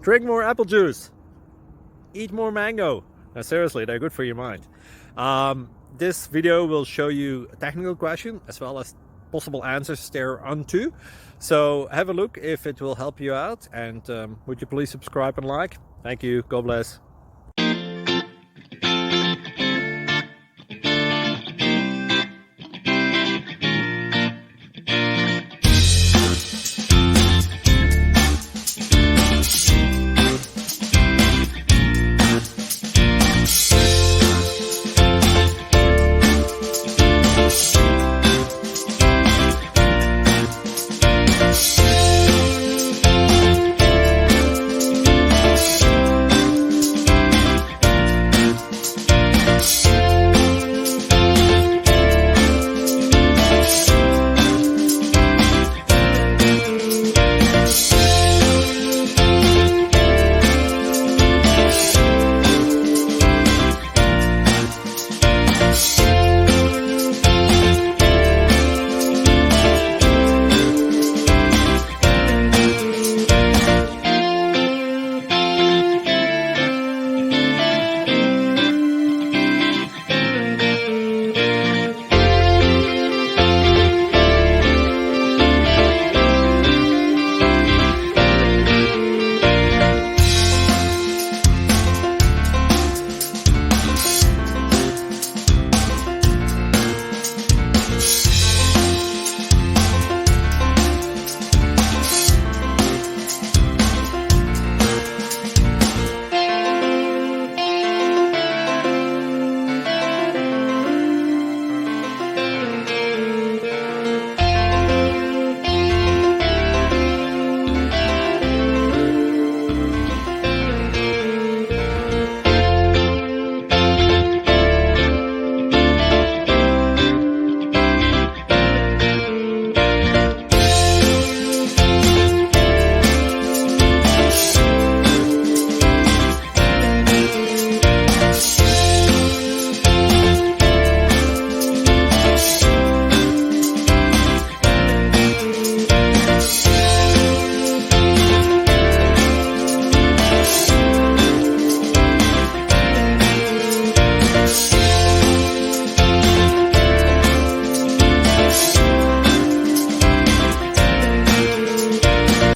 Drink more apple juice. Eat more mango. Now, seriously, they're good for your mind. This video will show you a technical question as well as possible answers thereunto. So have a look if it will help you out, and would you please subscribe and like? Thank you. God bless.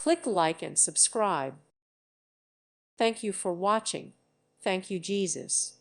Click like and subscribe. Thank you for watching. Thank you, Jesus.